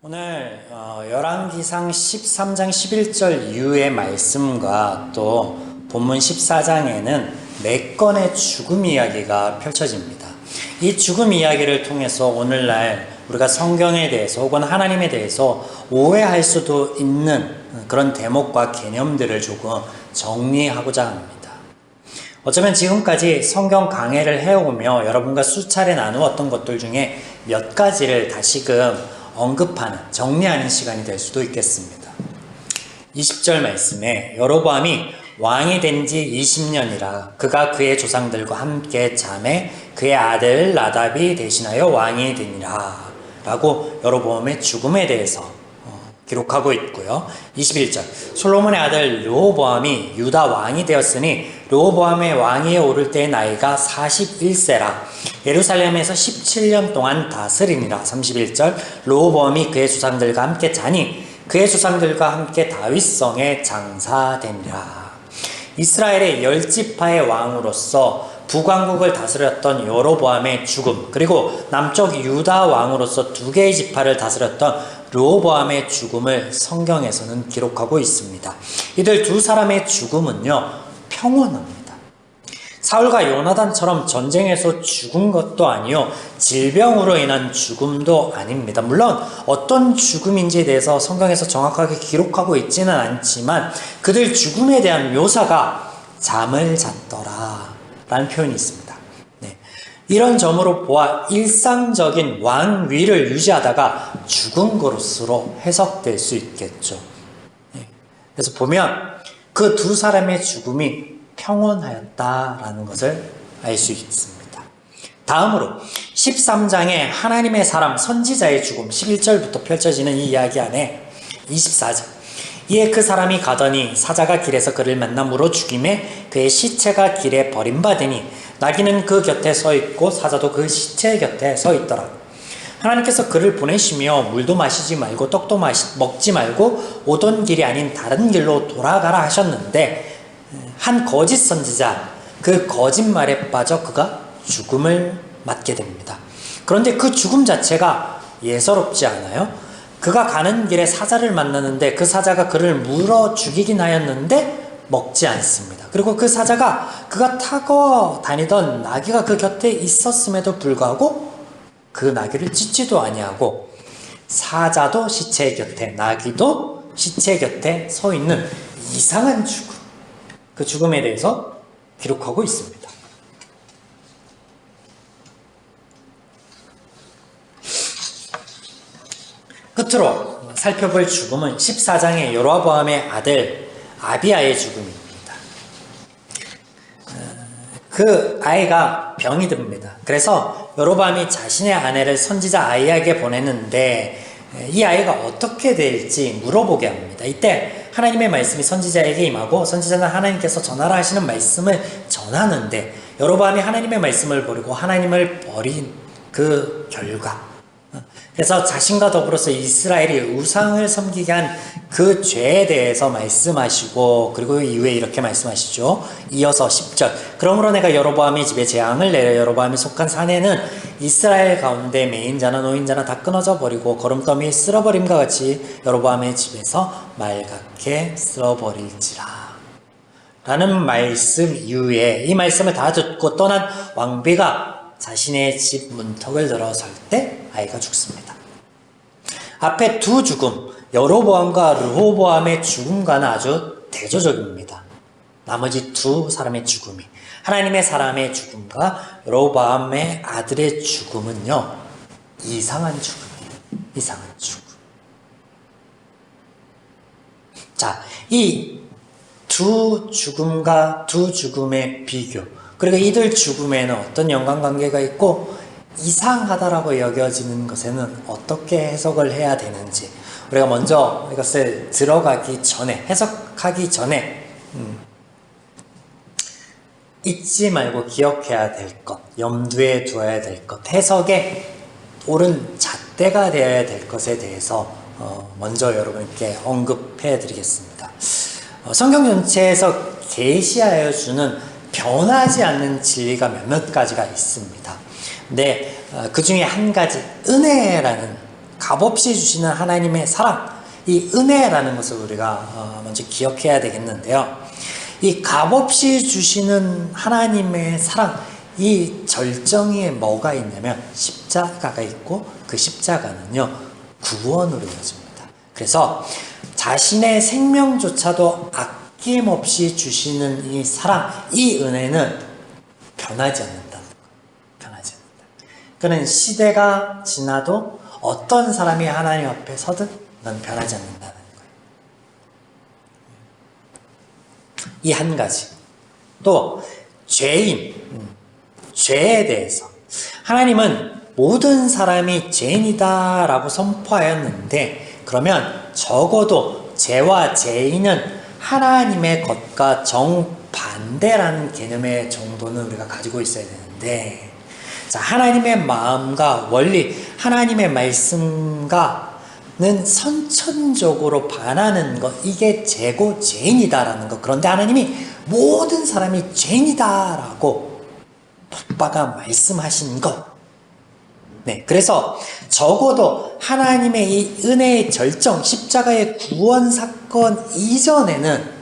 오늘 열왕기상 13장 11절 이후의 말씀과 또 본문 14장에는 4건의 죽음 이야기가 펼쳐집니다. 이 죽음 이야기를 통해서 오늘날 우리가 성경에 대해서 혹은 하나님에 대해서 오해할 수도 있는 그런 대목과 개념들을 조금 정리하고자 합니다. 어쩌면 지금까지 성경 강해를 해오며 여러분과 수차례 나누었던 것들 중에 몇 가지를 다시금 언급하는, 정리하는 시간이 될 수도 있겠습니다. 20절 말씀에 여로보암이 왕이 된 지 20년이라 그가 그의 조상들과 함께 잠에 그의 아들 나답이 대신하여 왕이 되니라 라고 여로보암의 죽음에 대해서 기록하고 있고요. 21절 솔로몬의 아들 르호보암이 유다 왕이 되었으니 르호보암의 왕위에 오를 때의 나이가 41세라 예루살렘에서 17년 동안 다스리니라. 31절 르호보암이 그의 조상들과 함께 자니 그의 조상들과 함께 다윗성에 장사되니라. 이스라엘의 10지파의 왕으로서 북왕국을 다스렸던 여로보암의 죽음, 그리고 남쪽 유다 왕으로서 2개의 지파를 다스렸던 르호보암의 죽음을 성경에서는 기록하고 있습니다. 이들 두 사람의 죽음은요, 평온합니다. 사울과 요나단처럼 전쟁에서 죽은 것도 아니요, 질병으로 인한 죽음도 아닙니다. 물론 어떤 죽음인지에 대해서 성경에서 정확하게 기록하고 있지는 않지만 그들 죽음에 대한 묘사가 잠을 잤더라 라는 표현이 있습니다. 이런 점으로 보아 일상적인 왕위를 유지하다가 죽은 것으로 해석될 수 있겠죠. 그래서 보면 그 두 사람의 죽음이 평온하였다라는 것을 알 수 있습니다. 다음으로 13장에 하나님의 사람 선지자의 죽음 11절부터 펼쳐지는 이 이야기 안에 24절 이에 그 사람이 가더니 사자가 길에서 그를 만나 물어 죽임에 그의 시체가 길에 버림받으니 나귀는 그 곁에 서 있고 사자도 그 시체 곁에 서 있더라. 하나님께서 그를 보내시며 물도 마시지 말고 떡도 먹지 말고 오던 길이 아닌 다른 길로 돌아가라 하셨는데 한 거짓 선지자 그 거짓말에 빠져 그가 죽음을 맞게 됩니다. 그런데 그 죽음 자체가 예사롭지 않아요? 그가 가는 길에 사자를 만나는데 그 사자가 그를 물어 죽이긴 하였는데 먹지 않습니다. 그리고 그 사자가 그가 타고 다니던 나귀가 그 곁에 있었음에도 불구하고 그 나귀를 찢지도 아니하고 사자도 시체 곁에 나귀도 시체 곁에 서 있는 이상한 죽음, 그 죽음에 대해서 기록하고 있습니다. 끝으로 살펴볼 죽음은 14장의 여로보암의 아들 아비야의 죽음입니다. 그 아이가 병이 듭니다. 그래서 여로보암이 자신의 아내를 선지자 아이에게 보냈는데 이 아이가 어떻게 될지 물어보게 합니다. 이때 하나님의 말씀이 선지자에게 임하고 선지자는 하나님께서 전하라 하시는 말씀을 전하는데 여로보암이 하나님의 말씀을 버리고 하나님을 버린 그 결과, 그래서 자신과 더불어서 이스라엘이 우상을 섬기게 한 그 죄에 대해서 말씀하시고 그리고 이후에 이렇게 말씀하시죠. 이어서 10절 그러므로 내가 여로보암의 집에 재앙을 내려 여로보암이 속한 사내는 이스라엘 가운데 매인자나 노인자나 다 끊어져 버리고 거름더미에 쓸어버림과 같이 여로보암의 집에서 말갛게 쓸어버릴지라 라는 말씀 이후에 이 말씀을 다 듣고 떠난 왕비가 자신의 집 문턱을 들어설 때 아이가 죽습니다. 앞에 두 죽음, 여로보암과 르호보암의 죽음과는 아주 대조적입니다. 나머지 두 사람의 죽음이, 하나님의 사람의 죽음과 여로보암의 아들의 죽음은요, 이상한 죽음이에요. 이상한 죽음. 자, 이 두 죽음과 두 죽음의 비교, 그리고 이들 죽음에는 어떤 연관관계가 있고 이상하다라고 여겨지는 것에는 어떻게 해석을 해야 되는지 우리가 먼저 이것을 들어가기 전에, 해석하기 전에 잊지 말고 기억해야 될 것, 염두에 두어야 될 것, 해석의 옳은 잣대가 되어야 될 것에 대해서 먼저 여러분께 언급해 드리겠습니다. 성경 전체에서 계시하여 주는 변하지 않는 진리가 몇몇 가지가 있습니다. 근데 그 중에 한 가지, 은혜라는 값없이 주시는 하나님의 사랑, 이 은혜라는 것을 우리가 먼저 기억해야 되겠는데요. 이 값없이 주시는 하나님의 사랑, 이 절정에 뭐가 있냐면 십자가가 있고 그 십자가는요 구원으로 이어집니다. 그래서 자신의 생명조차도 아낌없이 주시는 이 사랑, 이 은혜는 변하지 않는다. 변하지 않는다. 그는 시대가 지나도 어떤 사람이 하나님 앞에 서든 넌 변하지 않는다는 거예요. 이 한 가지. 또 죄인, 죄에 대해서 하나님은 모든 사람이 죄인이다 라고 선포하였는데, 그러면 적어도 죄와 죄인은 하나님의 것과 정반대라는 개념의 정도는 우리가 가지고 있어야 되는데, 자, 하나님의 마음과 원리, 하나님의 말씀과는 선천적으로 반하는 것, 이게 죄고 죄인이다라는 것. 그런데 하나님이 모든 사람이 죄인이다라고 박바가 말씀하신 것. 네, 그래서 적어도 하나님의 이 은혜의 절정, 십자가의 구원 사건 이전에는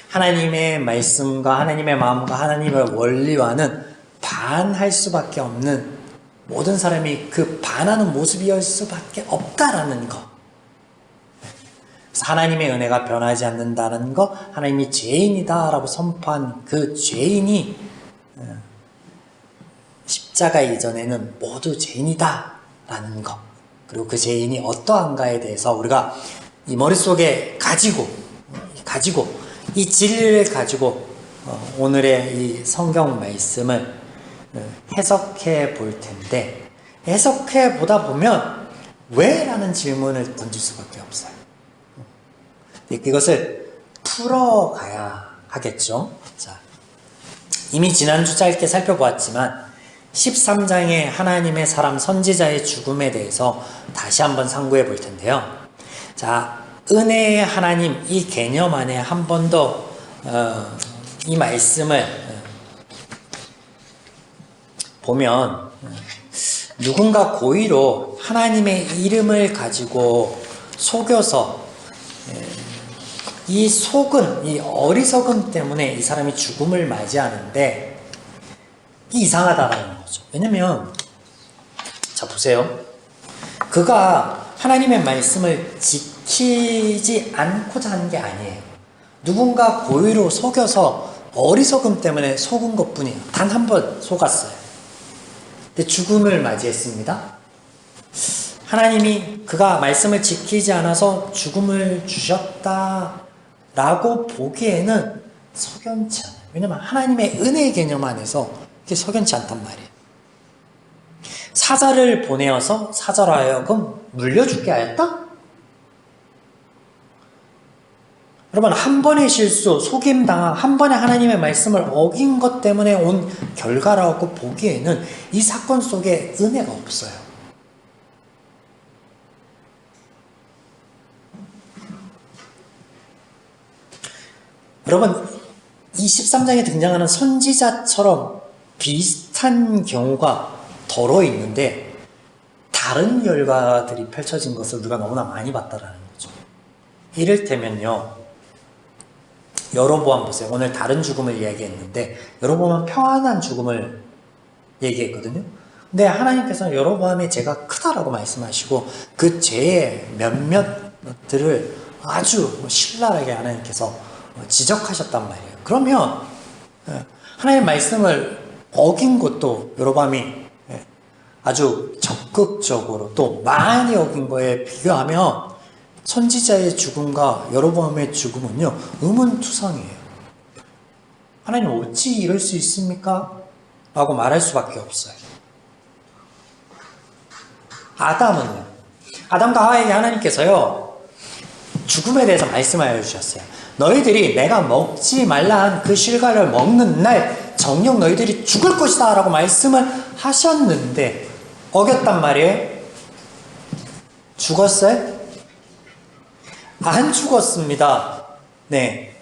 하나님의 말씀과 하나님의 마음과 하나님의 원리와는 반할 수밖에 없는, 모든 사람이 그 반하는 모습이었을 수밖에 없다라는 것. 그래서 하나님의 은혜가 변하지 않는다는 것, 하나님이 죄인이다라고 선포한 그 죄인이 십자가 이전에는 모두 죄인이다라는 것, 그리고 그 죄인이 어떠한가에 대해서 우리가 이 머릿속에 가지고 이 진리를 가지고 오늘의 이 성경 말씀을 해석해 볼 텐데, 해석해 보다 보면 왜? 라는 질문을 던질 수밖에 없어요. 이것을 풀어가야 하겠죠. 자, 이미 지난주 짧게 살펴보았지만 13장의 하나님의 사람 선지자의 죽음에 대해서 다시 한번 상고해 볼 텐데요. 자, 은혜의 하나님, 이 개념 안에 한 번 더 이 말씀을 보면, 누군가 고의로 하나님의 이름을 가지고 속여서 이 속은, 이 어리석음 때문에 이 사람이 죽음을 맞이하는데, 이상하다라는 거죠. 왜냐면, 자, 보세요. 그가 하나님의 말씀을 지키지 않고자 하는 게 아니에요. 누군가 고의로 속여서 어리석음 때문에 속은 것 뿐이에요. 단 한 번 속았어요. 근데 죽음을 맞이했습니다. 하나님이 그가 말씀을 지키지 않아서 죽음을 주셨다라고 보기에는 석연치 않아요. 왜냐면 하나님의 은혜의 개념 안에서 이게 석연치 않단 말이에요. 사자를 보내어서 사자로 하여금 물려죽게 하였다? 여러분, 한 번의 실수, 속임당한, 한 번의 하나님의 말씀을 어긴 것 때문에 온 결과라고 보기에는 이 사건 속에 은혜가 없어요. 여러분, 이 13장에 등장하는 선지자처럼 비슷한 경우가 덜어 있는데 다른 결과들이 펼쳐진 것을 우리가 너무나 많이 봤다라는 거죠. 이를테면요, 여로보암 보세요. 오늘 다른 죽음을 이야기했는데 여로보암은 평안한 죽음을 얘기했거든요. 근데 하나님께서는 여로보암의 죄가 크다라고 말씀하시고 그 죄의 몇몇들을 아주 신랄하게 하나님께서 지적하셨단 말이에요. 그러면 하나님의 말씀을 어긴 것도 여로보암이 아주 적극적으로 또 많이 어긴 거에 비교하면 선지자의 죽음과 여로보암의 죽음은요, 의문투성이에요. 하나님 어찌 이럴 수 있습니까? 라고 말할 수밖에 없어요. 아담은요, 아담과 하와에게 하나님께서요 죽음에 대해서 말씀하여 주셨어요. 너희들이 내가 먹지 말라 한 그 실과를 먹는 날 정녕 너희들이 죽을 것이다 라고 말씀을 하셨는데 어겼단 말이에요. 죽었어요? 안 죽었습니다. 네.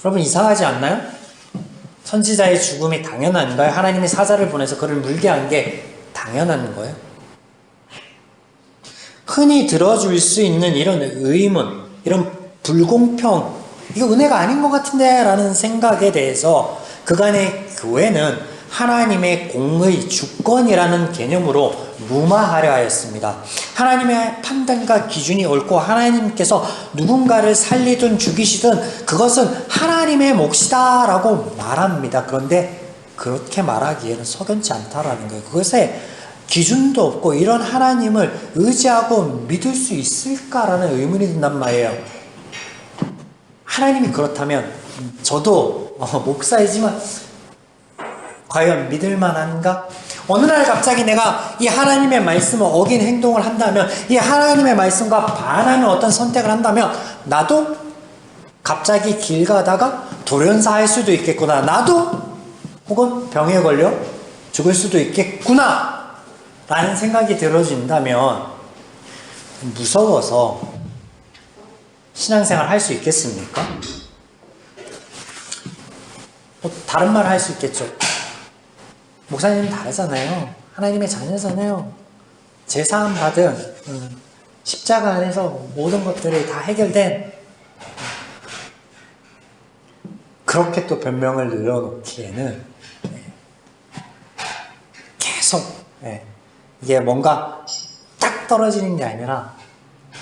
여러분, 이상하지 않나요? 선지자의 죽음이 당연한가요? 하나님이 사자를 보내서 그를 물게 한 게 당연한 거예요. 흔히 들어줄 수 있는 이런 의문, 이런 불공평, 이거 은혜가 아닌 것 같은데 라는 생각에 대해서 그간의 교회는 하나님의 공의 주권이라는 개념으로 무마하려 하였습니다. 하나님의 판단과 기준이 옳고 하나님께서 누군가를 살리든 죽이시든 그것은 하나님의 몫이다 라고 말합니다. 그런데 그렇게 말하기에는 석연치 않다라는 거예요. 그것에 기준도 없고 이런 하나님을 의지하고 믿을 수 있을까라는 의문이 든단 말이에요. 하나님이 그렇다면 저도 목사이지만 과연 믿을 만한가? 어느 날 갑자기 내가 이 하나님의 말씀을 어긴 행동을 한다면, 이 하나님의 말씀과 반하는 어떤 선택을 한다면 나도 갑자기 길 가다가 돌연사할 수도 있겠구나. 나도 혹은 병에 걸려 죽을 수도 있겠구나 라는 생각이 들어진다면 무서워서 신앙생활 할 수 있겠습니까? 다른 말 할 수 있겠죠. 목사님은 다르잖아요. 하나님의 자녀잖아요. 제사함 받은 십자가 안에서 모든 것들이 다 해결된, 그렇게 또 변명을 늘어놓기에는 계속 이게 뭔가 딱 떨어지는 게 아니라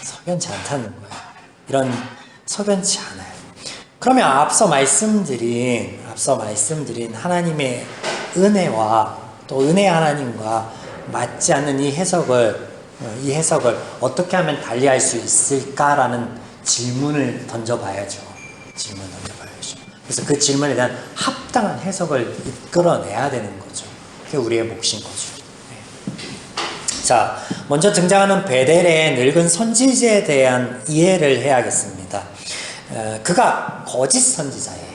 석연치 않다는 거예요. 이런 석연치 않아요. 그러면 앞서 말씀드린 하나님의 은혜와 또 은혜 하나님과 맞지 않는 이 해석을 어떻게 하면 달리할 수 있을까라는 질문을 던져봐야죠. 그래서 그 질문에 대한 합당한 해석을 이끌어내야 되는 거죠. 그게 우리의 몫인 거죠. 자, 먼저 등장하는 베델의 늙은 선지자에 대한 이해를 해야겠습니다. 그가 거짓 선지자예요.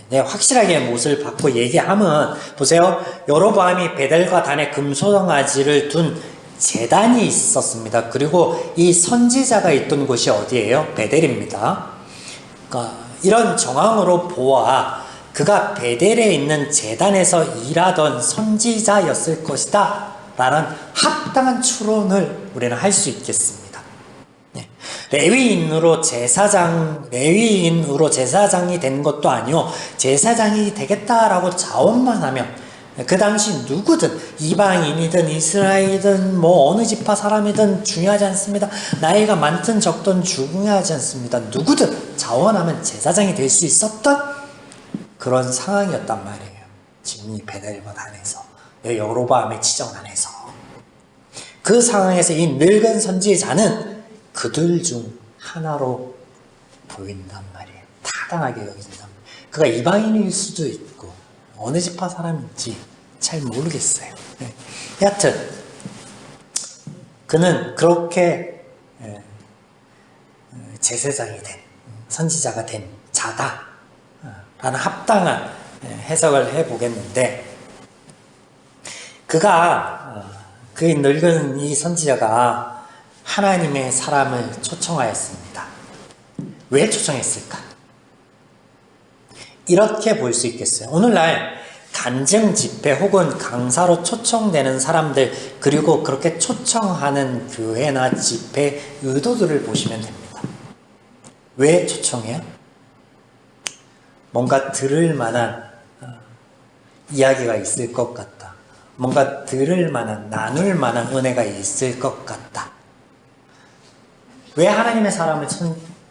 네, 확실하게 못을 받고 얘기하면, 보세요. 여로보암이 베델과 단에 금송아지를 둔 제단이 있었습니다. 그리고 이 선지자가 있던 곳이 어디예요? 베델입니다. 그러니까 이런 정황으로 보아 그가 베델에 있는 제단에서 일하던 선지자였을 것이다 라는 합당한 추론을 우리는 할 수 있겠습니다. 레위인으로 제사장이 된 것도 아니요, 제사장이 되겠다라고 자원만 하면 그 당시 누구든, 이방인이든 이스라엘이든 뭐 어느 지파 사람이든 중요하지 않습니다. 나이가 많든 적든 중요하지 않습니다. 누구든 자원하면 제사장이 될 수 있었던 그런 상황이었단 말이에요. 지금 이 베델과 단에서, 여로보암의 지정 안에서. 그 상황에서 이 늙은 선지자는 그들 중 하나로 보인단 말이에요. 타당하게 여겨진단 말이에요. 그가 이방인일 수도 있고 어느 지파 사람인지 잘 모르겠어요. 여하튼 그는 그렇게 제사장이 된, 선지자가 된 자다 라는 합당한 해석을 해보겠는데, 그 늙은 이 선지자가 하나님의 사람을 초청하였습니다. 왜 초청했을까? 이렇게 볼 수 있겠어요. 오늘날 간증 집회 혹은 강사로 초청되는 사람들, 그리고 그렇게 초청하는 교회나 집회 의도들을 보시면 됩니다. 왜 초청해요? 뭔가 들을 만한 이야기가 있을 것 같다. 뭔가 들을 만한, 나눌 만한 은혜가 있을 것 같다. 왜 하나님의 사람을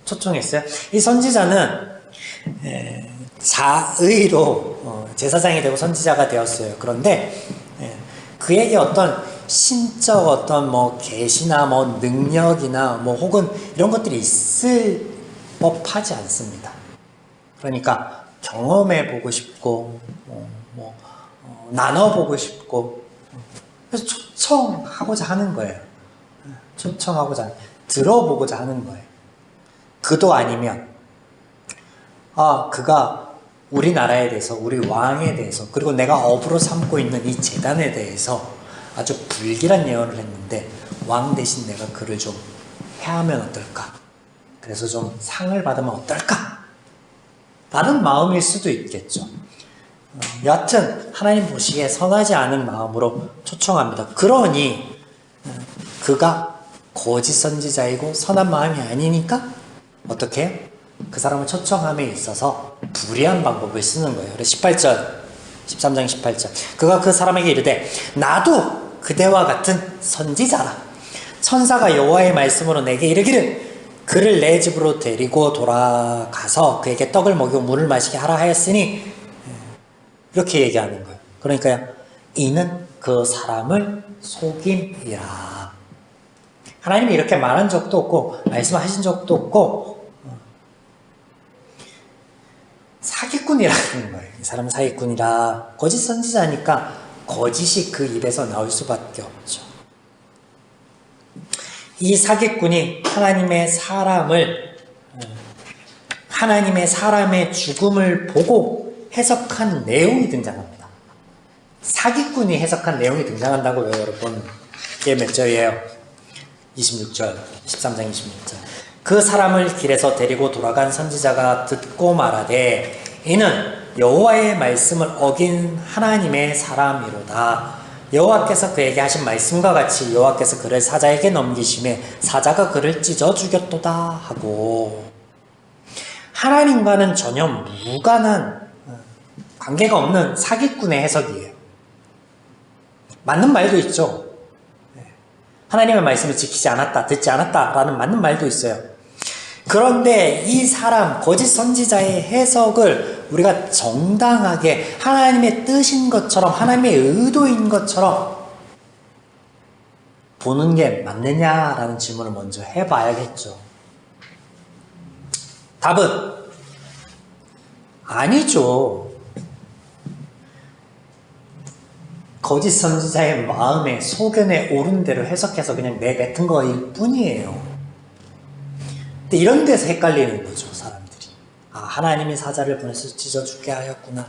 초청했어요? 이 선지자는 자의로 제사장이 되고 선지자가 되었어요. 그런데 그에게 어떤 신적 어떤 뭐 계시나 뭐 능력이나 뭐 혹은 이런 것들이 있을 법하지 않습니다. 그러니까 경험해 보고 싶고 나눠보고 싶고, 그래서 초청하고자 하는 거예요. 들어보고자 하는 거예요. 그도 아니면 그가 우리나라에 대해서, 우리 왕에 대해서, 그리고 내가 업으로 삼고 있는 이 제단에 대해서 아주 불길한 예언을 했는데 왕 대신 내가 그를 좀 해하면 어떨까? 그래서 좀 상을 받으면 어떨까? 라는 마음일 수도 있겠죠. 여하튼 하나님 보시기에 선하지 않은 마음으로 초청합니다. 그러니 그가 거짓 선지자이고 선한 마음이 아니니까 어떻게 해요? 그 사람을 초청함에 있어서 불의한 방법을 쓰는 거예요. 그래서 18절 13장 18절 그가 그 사람에게 이르되 나도 그대와 같은 선지자라. 천사가 여호와의 말씀으로 내게 이르기를 그를 내 집으로 데리고 돌아가서 그에게 떡을 먹이고 물을 마시게 하라 하였으니 이렇게 얘기하는 거예요. 그러니까 이는 그 사람을 속임이라. 하나님이 이렇게 말한 적도 없고 말씀하신 적도 없고 사기꾼이라는 거예요. 이 사람은 사기꾼이라. 거짓 선지자니까 거짓이 그 입에서 나올 수밖에 없죠. 이 사기꾼이 하나님의 사람의 죽음을 보고 해석한 내용이 등장합니다. 사기꾼이 해석한 내용이 등장한다고요, 여러분. 이게 몇 절이에요? 26절, 13장 26절. 그 사람을 길에서 데리고 돌아간 선지자가 듣고 말하되 이는 여호와의 말씀을 어긴 하나님의 사람이로다. 여호와께서 그에게 하신 말씀과 같이 여호와께서 그를 사자에게 넘기심에 사자가 그를 찢어 죽였도다 하고, 하나님과는 전혀 무관한 관계가 없는 사기꾼의 해석이에요. 맞는 말도 있죠. 하나님의 말씀을 지키지 않았다, 듣지 않았다 라는 맞는 말도 있어요. 그런데 이 사람 거짓 선지자의 해석을 우리가 정당하게 하나님의 뜻인 것처럼 하나님의 의도인 것처럼 보는 게 맞느냐라는 질문을 먼저 해봐야겠죠. 답은 아니죠. 거짓 선지자의 마음에 소견에 옳은 대로 해석해서 그냥 내뱉은 거일 뿐이에요. 근데 이런 데서 헷갈리는 거죠, 사람들이. 아, 하나님이 사자를 보내서 찢어 죽게 하였구나.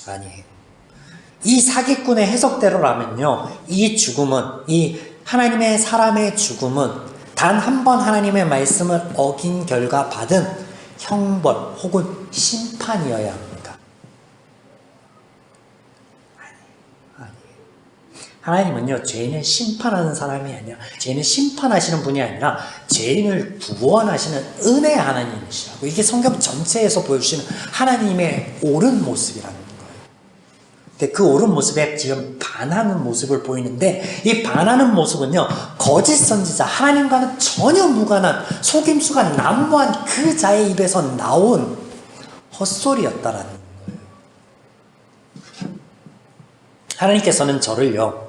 아니에요. 이 사기꾼의 해석대로라면요, 이 죽음은, 이 하나님의 사람의 죽음은 단 한 번 하나님의 말씀을 어긴 결과 받은 형벌 혹은 심판이어야 합니다. 하나님은요, 죄인을 심판하는 사람이 아니라, 죄인을 심판하시는 분이 아니라 죄인을 구원하시는 은혜 하나님이시라고. 이게 성경 전체에서 보여주시는 하나님의 옳은 모습이라는 거예요. 근데 그 옳은 모습에 지금 반하는 모습을 보이는데, 이 반하는 모습은요, 거짓 선지자, 하나님과는 전혀 무관한 속임수가 난무한 그 자의 입에서 나온 헛소리였다라는 거예요. 하나님께서는 저를요,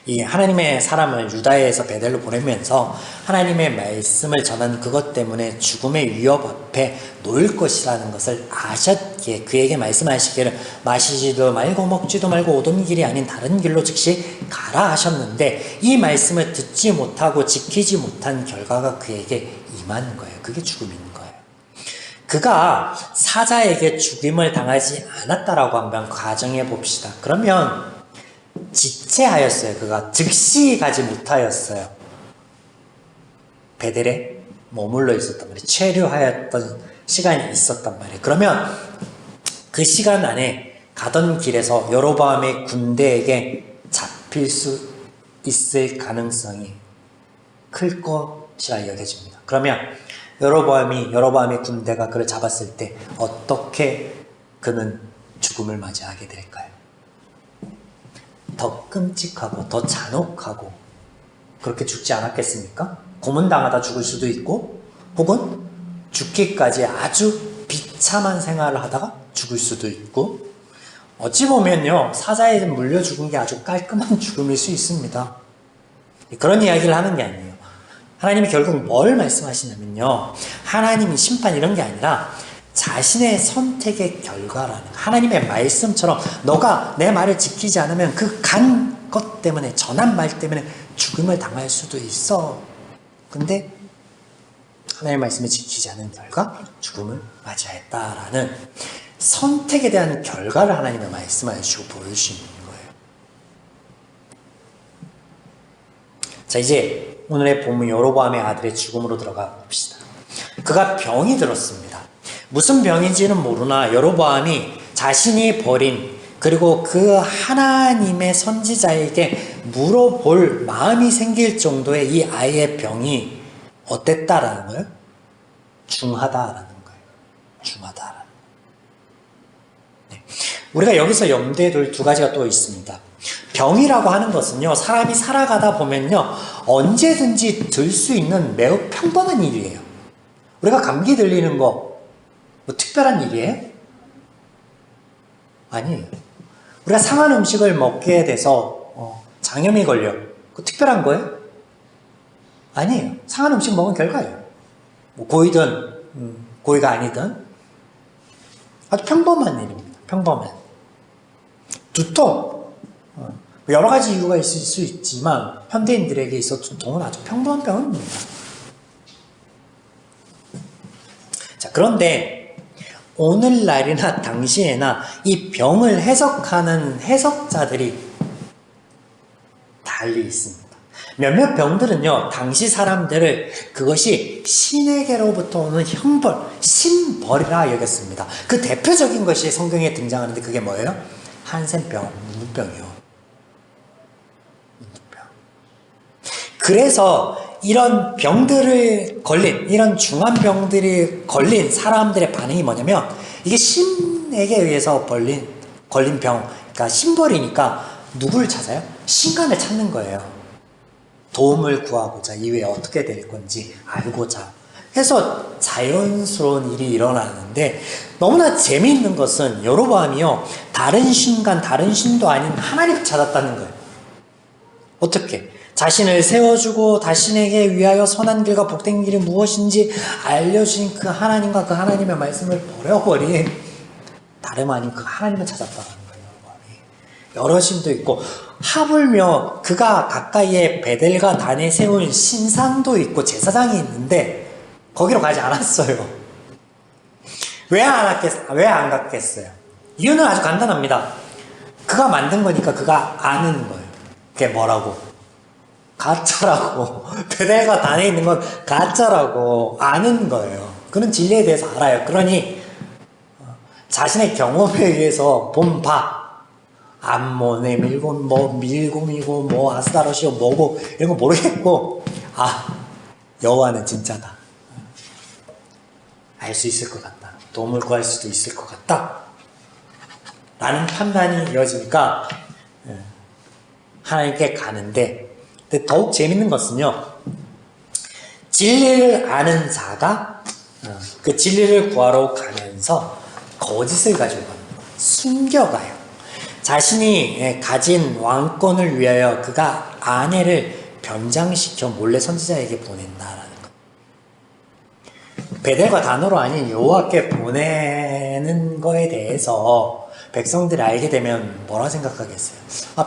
이 하나님의 사람을 유다에서 베델로 보내면서 하나님의 말씀을 전한 그것 때문에 죽음의 위협 앞에 놓일 것이라는 것을 아셨기에 그에게 말씀하시기를 마시지도 말고 먹지도 말고 오던 길이 아닌 다른 길로 즉시 가라 하셨는데, 이 말씀을 듣지 못하고 지키지 못한 결과가 그에게 임한 거예요. 그게 죽음인 거예요. 그가 사자에게 죽임을 당하지 않았다라고 한번 가정해 봅시다. 그러면 지체하였어요. 그가 즉시 가지 못하였어요. 베델에 머물러 있었단 말이에요. 체류하였던 시간이 있었단 말이에요. 그러면 그 시간 안에 가던 길에서 여로보암의 군대에게 잡힐 수 있을 가능성이 클 것이라 여겨집니다. 그러면 여로보암의 군대가 그를 잡았을 때 어떻게 그는 죽음을 맞이하게 될까요? 더 끔찍하고 더 잔혹하고 그렇게 죽지 않았겠습니까? 고문당하다 죽을 수도 있고, 혹은 죽기까지 아주 비참한 생활을 하다가 죽을 수도 있고, 어찌 보면요, 사자에 물려 죽은 게 아주 깔끔한 죽음일 수 있습니다. 그런 이야기를 하는 게 아니에요. 하나님이 결국 뭘 말씀하시냐면요, 하나님이 심판 이런 게 아니라 자신의 선택의 결과라는, 하나님의 말씀처럼 너가 내 말을 지키지 않으면 그 간 것 때문에, 전한 말 때문에 죽음을 당할 수도 있어. 근데 하나님의 말씀을 지키지 않은 결과 죽음을 맞이했다라는 선택에 대한 결과를 하나님의 말씀을 주고 보여주시는 거예요. 자, 이제 오늘의 본문 여로보암의 아들의 죽음으로 들어가 봅시다. 그가 병이 들었습니다. 무슨 병인지는 모르나 여로보암이 자신이 버린 그리고 그 하나님의 선지자에게 물어볼 마음이 생길 정도의 이 아이의 병이 어땠다라는 거예요? 중하다라는 거예요. 중하다라는. 네. 우리가 여기서 염두에 둘 두 가지가 또 있습니다. 병이라고 하는 것은요, 사람이 살아가다 보면요, 언제든지 들 수 있는 매우 평범한 일이에요. 우리가 감기 들리는 거, 뭐 특별한 일이에요? 아니에요. 우리가 상한 음식을 먹게 돼서 장염이 걸려. 그거 특별한 거예요? 아니에요. 상한 음식 먹은 결과예요. 뭐 고이든 고이가 아니든 아주 평범한 일입니다. 평범한. 두통. 여러 가지 이유가 있을 수 있지만 현대인들에게 있어 두통은 아주 평범한 병입니다. 자, 그런데 오늘날이나 당시에나 이 병을 해석하는 해석자들이 달리 있습니다. 몇몇 병들은요, 당시 사람들을 그것이 신에게로부터 오는 형벌, 신벌이라 여겼습니다. 그 대표적인 것이 성경에 등장하는데 그게 뭐예요? 한센병, 문무병이요. 문무병. 그래서 이런 병들을 걸린, 이런 중한 병들이 걸린 사람들의 반응이 뭐냐면, 이게 신에게 의해서 걸린 병, 그러니까 신벌이니까 누구를 찾아요? 신간을 찾는 거예요. 도움을 구하고자, 이후에 어떻게 될 건지 알고자 해서 자연스러운 일이 일어나는데, 너무나 재미있는 것은 여로보암이요, 다른 신간, 다른 신도 아닌 하나님을 찾았다는 거예요. 어떻게? 자신을 세워주고 자신에게 위하여 선한 길과 복된 길이 무엇인지 알려주신 그 하나님과 그 하나님의 말씀을 버려버린 다름 아닌 그 하나님을 찾았다는 거예요. 여러 신도 있고, 하물며 그가 가까이에 베델과 단에 세운 신상도 있고 제사장이 있는데 거기로 가지 않았어요. 왜 안 갔겠어요? 이유는 아주 간단합니다. 그가 만든 거니까 그가 아는 거예요. 그게 뭐라고? 가짜라고. 베델과 단에 있는 건 가짜라고 아는 거예요. 그는 진리에 대해서 알아요. 그러니 자신의 경험에 의해서 본 바, 암몬의 밀곰이고 뭐 아스타롯이고 뭐고 이런 거 모르겠고, 여호와는 진짜다. 알 수 있을 것 같다. 도움을 구할 수도 있을 것 같다. 라는 판단이 이어지니까 하나님께 가는데, 근데 더욱 재밌는 것은요, 진리를 아는 자가 그 진리를 구하러 가면서 거짓을 가지고 가는 거예요. 숨겨가요. 자신이 가진 왕권을 위하여 그가 아내를 변장시켜 몰래 선지자에게 보낸다라는 것. 베델과 단으로 아닌 여호와께 보내는 거에 대해서 백성들이 알게 되면 뭐라 생각하겠어요?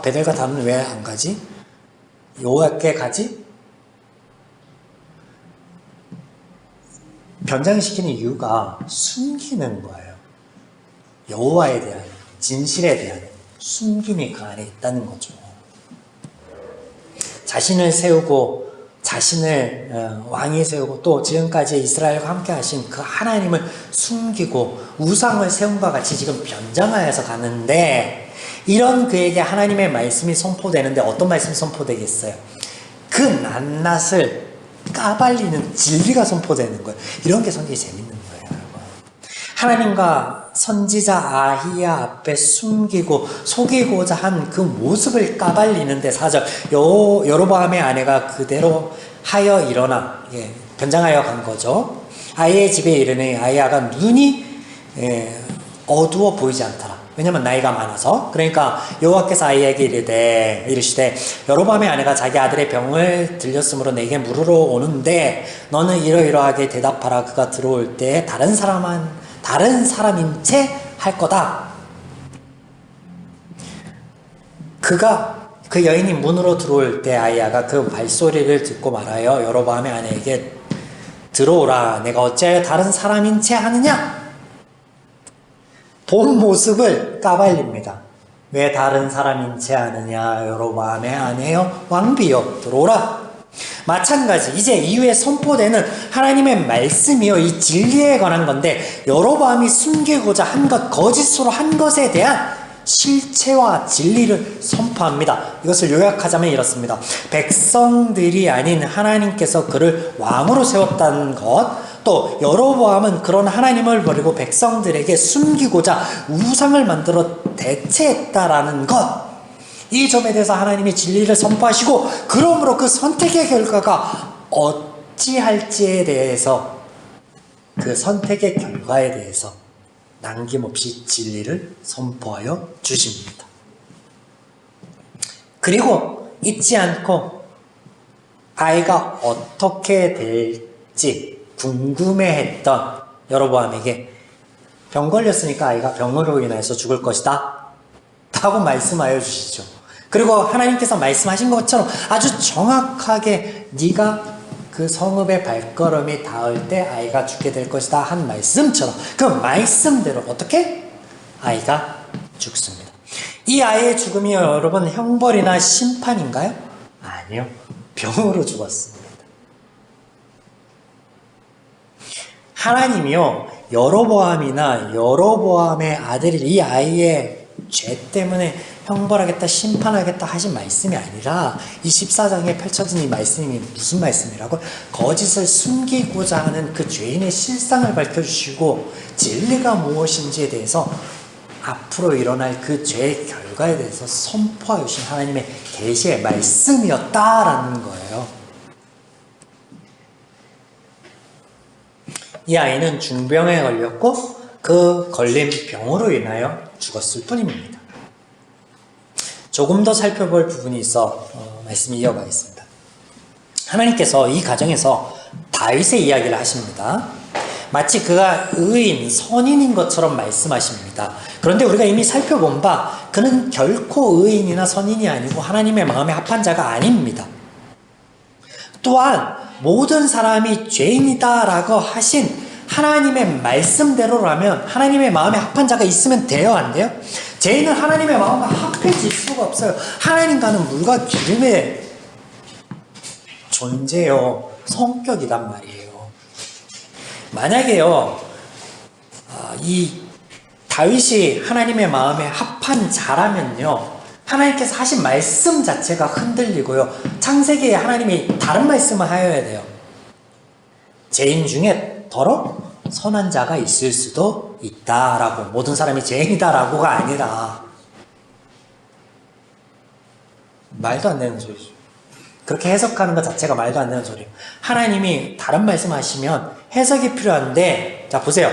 베델과 단은 왜 안 가지? 여호와께 가지? 변장시키는 이유가 숨기는 거예요. 여호와에 대한, 진실에 대한 숨김이 그 안에 있다는 거죠. 자신을 세우고 자신을 왕이 세우고 또 지금까지 이스라엘과 함께 하신 그 하나님을 숨기고 우상을 세움과 같이 지금 변장하여서 가는데, 이런 그에게 하나님의 말씀이 선포되는데 어떤 말씀이 선포되겠어요? 그 낱낱을 까발리는 진리가 선포되는 거예요. 이런 게 성경이 재밌는 거예요, 여러분. 하나님과 선지자 아히야 앞에 숨기고 속이고자 한 그 모습을 까발리는데, 4절, 여로보암의 아내가 그대로 하여 일어나, 변장하여 간 거죠. 아이의 집에 이르니 아히야가 눈이 어두워 보이지 않더라. 왜냐면 나이가 많아서. 그러니까 여호와께서 아히야에게 이르시되 여로보암의 아내가 자기 아들의 병을 들렸으므로 내게 물으러 오는데 너는 이러이러하게 대답하라. 그가 들어올 때 다른 사람인 채 할 거다. 그 여인이 문으로 들어올 때 아히야가 그 발소리를 듣고 말하여 여로보암의 아내에게 들어오라. 내가 어찌하여 다른 사람인 채 하느냐? 본 모습을 까발립니다. 왜 다른 사람인 채 하느냐? 여로보암의 아내여 왕비여 들어오라. 마찬가지 이제 이후에 선포되는 하나님의 말씀이요 이 진리에 관한 건데 여로보암이 숨기고자 한 것 거짓으로 한 것에 대한 실체와 진리를 선포합니다. 이것을 요약하자면 이렇습니다. 백성들이 아닌 하나님께서 그를 왕으로 세웠다는 것, 또 여로보암은 그런 하나님을 버리고 백성들에게 숨기고자 우상을 만들어 대체했다라는 것, 이 점에 대해서 하나님이 진리를 선포하시고 그러므로 그 선택의 결과가 어찌할지에 대해서 그 선택의 결과에 대해서 남김없이 진리를 선포하여 주십니다. 그리고 잊지 않고 아이가 어떻게 될지 궁금해했던 여로보암에게 병 걸렸으니까 아이가 병으로 인해서 죽을 것이다 라고 말씀하여 주시죠. 그리고 하나님께서 말씀하신 것처럼 아주 정확하게 네가 그 성읍의 발걸음이 닿을 때 아이가 죽게 될 것이다 한 말씀처럼 그 말씀대로 어떻게? 아이가 죽습니다. 이 아이의 죽음이 여러분 형벌이나 심판인가요? 아니요. 병으로 죽었습니다. 하나님이요 여로보암이나 여로보암의 아들이 이 아이의 죄 때문에 형벌하겠다 심판하겠다 하신 말씀이 아니라 이 14장에 펼쳐진 이 말씀이 무슨 말씀이라고? 거짓을 숨기고자 하는 그 죄인의 실상을 밝혀주시고 진리가 무엇인지에 대해서 앞으로 일어날 그 죄의 결과에 대해서 선포하여 주신 하나님의 계시의 말씀이었다라는 거예요. 이 아이는 중병에 걸렸고 그 걸린 병으로 인하여 죽었을 뿐입니다. 조금 더 살펴볼 부분이 있어 말씀 이어가겠습니다. 하나님께서 이 가정에서 다윗의 이야기를 하십니다. 마치 그가 의인, 선인인 것처럼 말씀하십니다. 그런데 우리가 이미 살펴본 바 그는 결코 의인이나 선인이 아니고 하나님의 마음에 합한 자가 아닙니다. 또한 모든 사람이 죄인이다라고 하신 하나님의 말씀대로라면 하나님의 마음에 합한 자가 있으면 돼요, 안 돼요? 죄인은 하나님의 마음과 합해질 수가 없어요. 하나님과는 물과 기름의 존재요, 성격이란 말이에요. 만약에요, 이 다윗이 하나님의 마음에 합한 자라면요, 하나님께서 하신 말씀 자체가 흔들리고요, 창세기에 하나님이 다른 말씀을 하여야 돼요. 죄인 중에 더러 선한 자가 있을 수도 있다라고, 모든 사람이 죄인이다라고가 아니라 말도 안 되는 소리죠. 그렇게 해석하는 것 자체가 말도 안 되는 소리예요. 하나님이 다른 말씀하시면 해석이 필요한데, 자 보세요.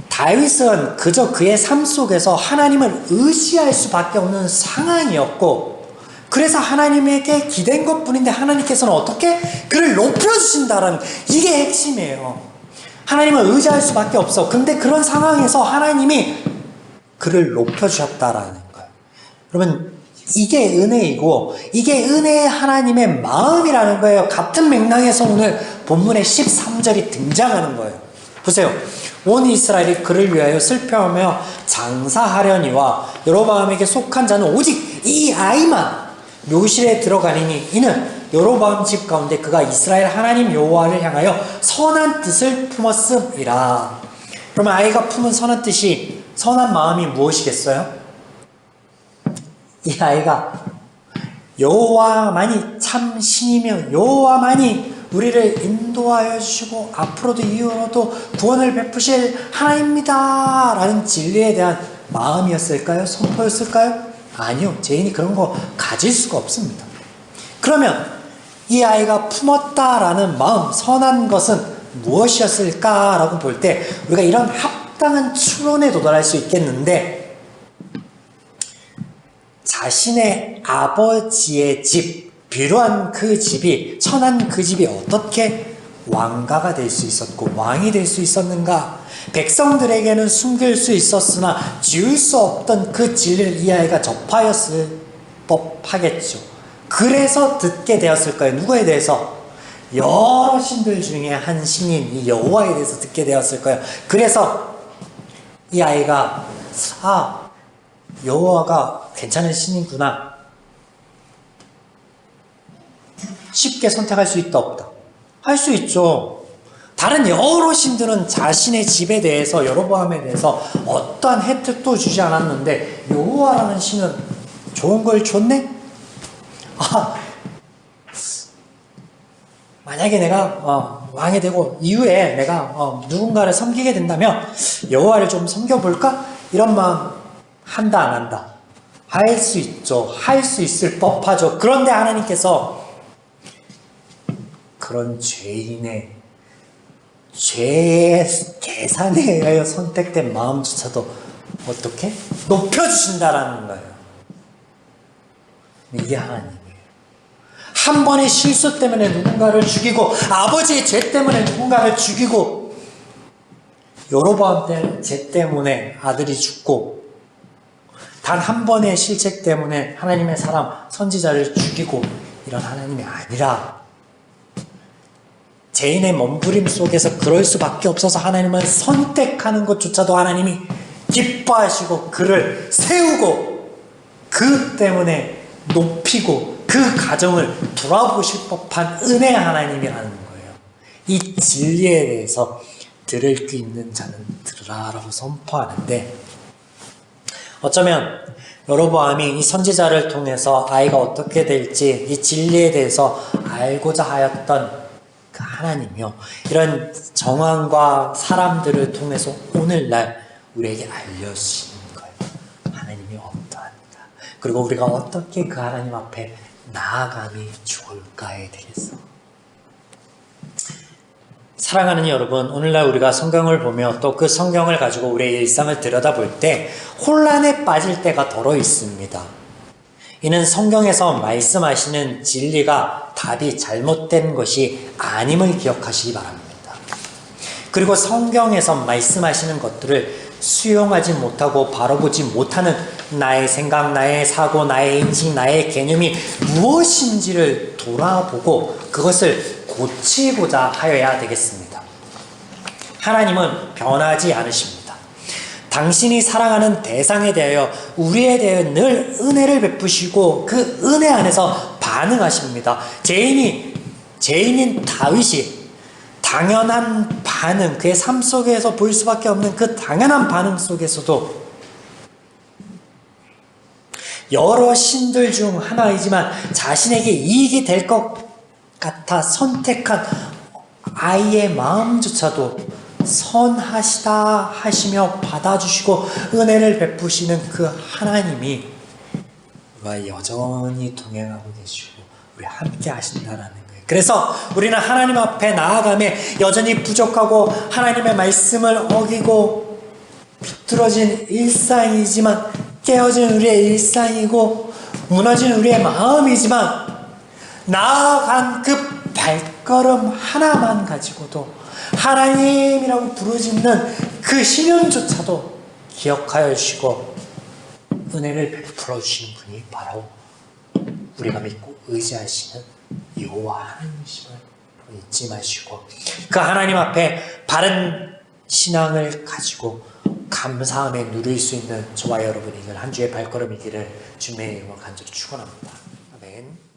다윗은 그저 그의 삶 속에서 하나님을 의지할 수밖에 없는 상황이었고, 그래서 하나님에게 기댄 것뿐인데 하나님께서는 어떻게? 그를 높여주신다라는, 이게 핵심이에요. 하나님을 의지할 수밖에 없어. 근데 그런 상황에서 하나님이 그를 높여주셨다라는 거예요. 여러분, 이게 은혜이고 이게 은혜의 하나님의 마음이라는 거예요. 같은 맥락에서 오늘 본문의 13절이 등장하는 거예요. 보세요. 온 이스라엘이 그를 위하여 슬퍼하며 장사하려니와 여로보암에게 속한 자는 오직 이 아이만 묘실에 들어가리니 이는 여로보암 집 가운데 그가 이스라엘 하나님 여호와를 향하여 선한 뜻을 품었음이라. 그러면 아이가 품은 선한 뜻이, 선한 마음이 무엇이겠어요? 이 아이가 여호와만이 참 신이며 여호와만이 우리를 인도하여 주시고 앞으로도 이후로도 구원을 베푸실 하나님입니다 라는 진리에 대한 마음이었을까요? 선포였을까요? 아니요. 죄인이 그런 거 가질 수가 없습니다. 그러면 이 아이가 품었다라는 마음, 선한 것은 무엇이었을까라고 볼 때 우리가 이런 합당한 추론에 도달할 수 있겠는데, 자신의 아버지의 집, 비로한 그 집이, 천한 그 집이 어떻게 왕가가 될 수 있었고 왕이 될 수 있었는가? 백성들에게는 숨길 수 있었으나 지울 수 없던 그 진리를 이 아이가 접하였을 법하겠죠. 그래서 듣게 되었을 거예요. 누구에 대해서? 여러 신들 중에 한 신인 이 여호와에 대해서 듣게 되었을 거예요. 그래서 이 아이가 여호와가 괜찮은 신이구나, 쉽게 선택할 수 있다 없다? 할 수 있죠. 다른 여러 신들은 자신의 집에 대해서 여로보암에 대해서 어떠한 혜택도 주지 않았는데 여호와라는 신은 좋은 걸 줬네? 만약에 내가 왕이 되고 이후에 내가 누군가를 섬기게 된다면 여호와를 좀 섬겨볼까? 이런 마음 한다 안 한다? 할 수 있죠. 할 수 있을 법하죠. 그런데 하나님께서 그런 죄인의 죄의 계산에 의하여 선택된 마음조차도 어떻게? 높여주신다라는 거예요. 이게 하나님이에요. 한 번의 실수 때문에 누군가를 죽이고 아버지의 죄 때문에 누군가를 죽이고 여로보암 때 죄 때문에 아들이 죽고 단 한 번의 실책 때문에 하나님의 사람 선지자를 죽이고 이런 하나님이 아니라 죄인의 몸부림 속에서 그럴 수밖에 없어서 하나님은 선택하는 것조차도 하나님이 기뻐하시고 그를 세우고 그 때문에 높이고 그 가정을 돌아보실 법한 은혜 하나님이라는 거예요. 이 진리에 대해서 들을 귀 있는 자는 들으라라고 선포하는데 어쩌면 여로보암이 이 선지자를 통해서 아이가 어떻게 될지 이 진리에 대해서 알고자 하였던 그 하나님이요. 이런 정황과 사람들을 통해서 오늘날 우리에게 알려주시는 거예요. 하나님이 어떠하다. 그리고 우리가 어떻게 그 하나님 앞에 나아감이 좋을까에 대해서. 사랑하는 여러분, 오늘날 우리가 성경을 보며 또 그 성경을 가지고 우리의 일상을 들여다볼 때 혼란에 빠질 때가 더러 있습니다. 이는 성경에서 말씀하시는 진리가 답이 잘못된 것이 아님을 기억하시기 바랍니다. 그리고 성경에서 말씀하시는 것들을 수용하지 못하고 바라보지 못하는 나의 생각, 나의 사고, 나의 인식, 나의 개념이 무엇인지를 돌아보고 그것을 고치고자 하여야 되겠습니다. 하나님은 변하지 않으십니다. 당신이 사랑하는 대상에 대하여 우리에 대해 늘 은혜를 베푸시고 그 은혜 안에서 반응하십니다. 죄인인 다윗이 당연한 반응, 그의 삶 속에서 보일 수밖에 없는 그 당연한 반응 속에서도 여러 신들 중 하나이지만 자신에게 이익이 될 것 같아 선택한 아이의 마음조차도 선하시다 하시며 받아주시고 은혜를 베푸시는 그 하나님이 우리와 여전히 동행하고 계시고 우리 함께 하신다라는 거예요. 그래서 우리는 하나님 앞에 나아가며 여전히 부족하고 하나님의 말씀을 어기고 비뚤어진 일상이지만 깨어진 우리의 일상이고 무너진 우리의 마음이지만 나아간 그 발걸음 하나만 가지고도 하나님이라고 부르짖는 그 신념조차도 기억하여 주시고 은혜를 베풀어 주시는 분이 바로 우리가 믿고 의지하시는 여호와 하나님이심을 잊지 마시고 그 하나님 앞에 바른 신앙을 가지고 감사함에 누릴 수 있는 저와 여러분이 한 주의 발걸음이기를 주님의 이름으로 간절히 축원합니다. 아멘.